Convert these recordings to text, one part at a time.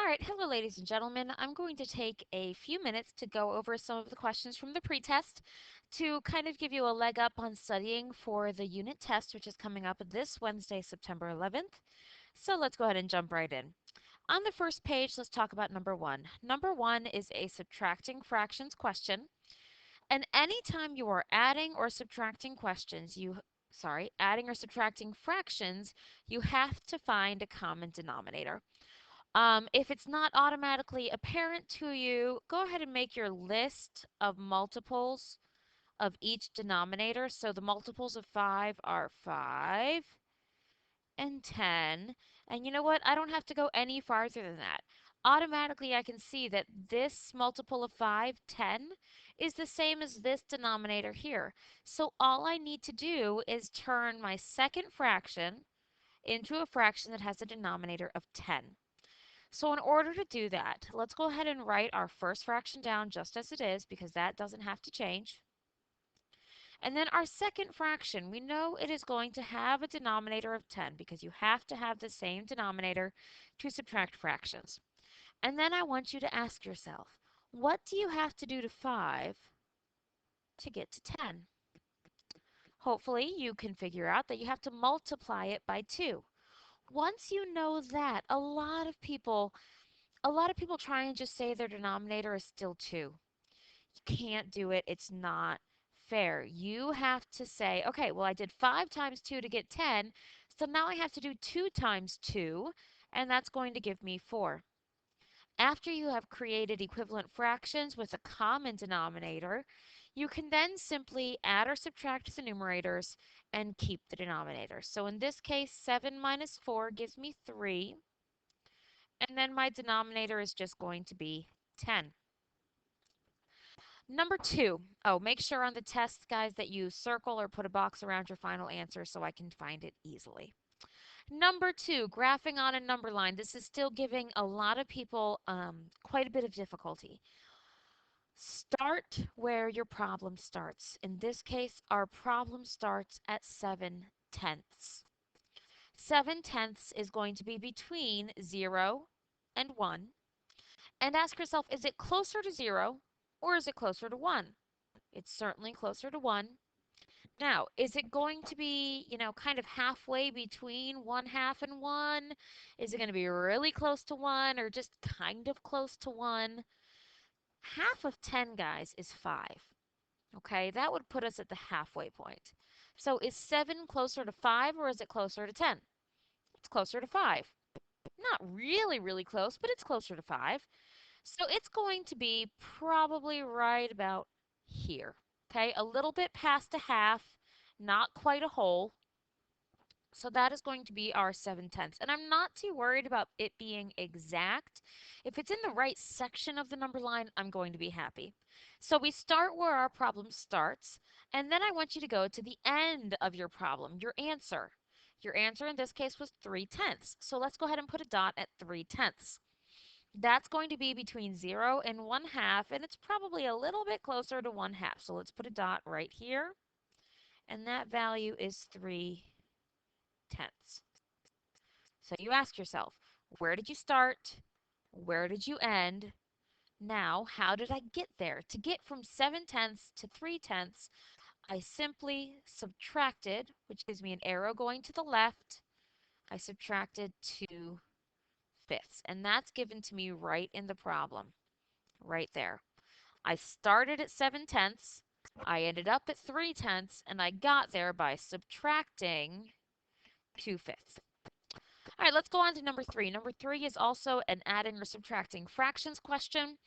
right, hello ladies and gentlemen. I'm going to take a few minutes to go over some of the questions from the pretest to kind of give you a leg up on studying for the unit test, which is coming up this Wednesday, September 11th. So let's go ahead and jump right in. On the first page, let's talk about number one. Number one is a subtracting fractions question. And anytime you are adding or subtracting fractions, you have to find a common denominator. If it's not automatically apparent to you, go ahead and make your list of multiples of each denominator. So the multiples of 5 are 5 and 10. And you know what? I don't have to go any farther than that. Automatically, I can see that this multiple of 5, 10, is the same as this denominator here. So all I need to do is turn my second fraction into a fraction that has a denominator of 10. So in order to do that, let's go ahead and write our first fraction down just as it is because that doesn't have to change. And then our second fraction, we know it is going to have a denominator of 10 because you have to have the same denominator to subtract fractions. And then I want you to ask yourself, what do you have to do to 5 to get to 10? Hopefully you can figure out that you have to multiply it by 2. Once you know that, a lot of people try and just say their denominator is still 2. You can't do it. It's not fair. You have to say, okay, well, I did 5 times 2 to get 10, so now I have to do 2 times 2, and that's going to give me 4. After you have created equivalent fractions with a common denominator, you can then simply add or subtract the numerators and keep the denominator. So in this case, 7 minus 4 gives me 3. And then my denominator is just going to be 10. Number two, oh, make sure on the test, guys, that you circle or put a box around your final answer so I can find it easily. Number two, graphing on a number line. This is still giving a lot of people quite a bit of difficulty. Start where your problem starts. In this case, our problem starts at 7/10. 7/10 is going to be between 0 and 1. And ask yourself, is it closer to 0 or is it closer to 1? It's certainly closer to 1. Now, is it going to be, kind of halfway between 1/2 and 1? Is it going to be really close to 1 or just kind of close to 1? Half of 10, guys, is 5. Okay, that would put us at the halfway point. So is 7 closer to 5 or is it closer to 10? It's closer to 5. Not really, really close, but it's closer to 5. So it's going to be probably right about here. Okay, a little bit past a half, not quite a whole. So that is going to be our 7/10. And I'm not too worried about it being exact. If it's in the right section of the number line, I'm going to be happy. So we start where our problem starts, and then I want you to go to the end of your problem, your answer. Your answer in this case was 3/10. So let's go ahead and put a dot at 3/10. That's going to be between 0 and 1/2, and it's probably a little bit closer to 1/2. So let's put a dot right here, and that value is 3/10. So you ask yourself, where did you start? Where did you end? Now, how did I get there? To get from 7/10 to 3/10, I simply subtracted, which gives me an arrow going to the left. I subtracted 2/5, and that's given to me right in the problem, right there. I started at 7/10, I ended up at 3/10, and I got there by subtracting 2/5. All right, let's go on to number three. Number three is also an adding or subtracting fractions question.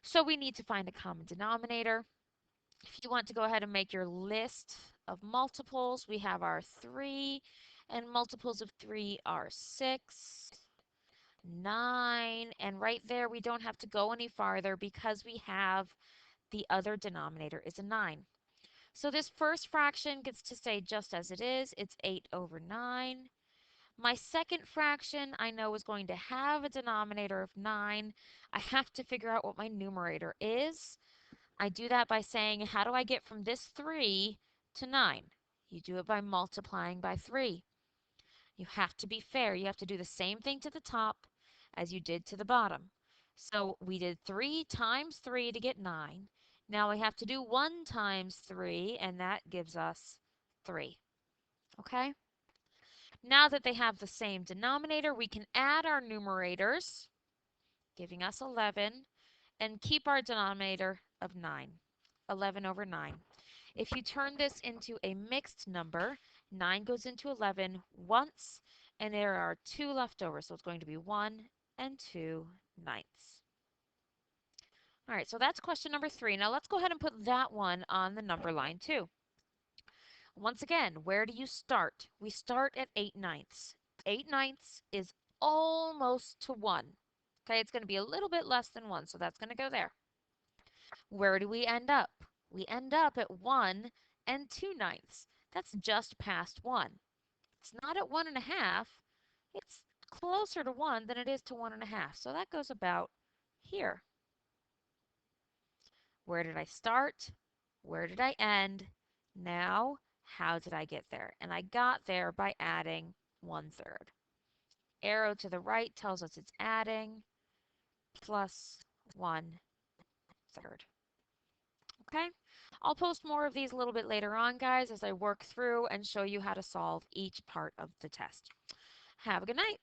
So we need to find a common denominator. If you want to go ahead and make your list of multiples, we have our 3, and multiples of 3 are 6, 9, and right there we don't have to go any farther because we have the other denominator is a 9. So this first fraction gets to stay just as it is. It's 8/9. My second fraction I know is going to have a denominator of 9. I have to figure out what my numerator is. I do that by saying, how do I get from this 3 to 9? You do it by multiplying by 3. You have to be fair. You have to do the same thing to the top as you did to the bottom. So we did 3 times 3 to get 9. Now we have to do 1 times 3, and that gives us 3. Okay? Now that they have the same denominator, we can add our numerators, giving us 11, and keep our denominator of 9, 11 over 9. If you turn this into a mixed number, 9 goes into 11 once, and there are 2 left over, so it's going to be 1 and 2 ninths. All right, so that's question number 3. Now let's go ahead and put that one on the number line too. Once again, where do you start? We start at 8 ninths. 8 ninths is almost to 1. Okay, it's going to be a little bit less than 1, so that's going to go there. Where do we end up? We end up at 1 and 2 ninths. That's just past 1. It's not at 1.5. It's closer to 1 than it is to 1.5. So that goes about here. Where did I start? Where did I end? Now, how did I get there? And I got there by adding 1/3. Arrow to the right tells us it's adding plus 1/3. Okay? I'll post more of these a little bit later on, guys, as I work through and show you how to solve each part of the test. Have a good night.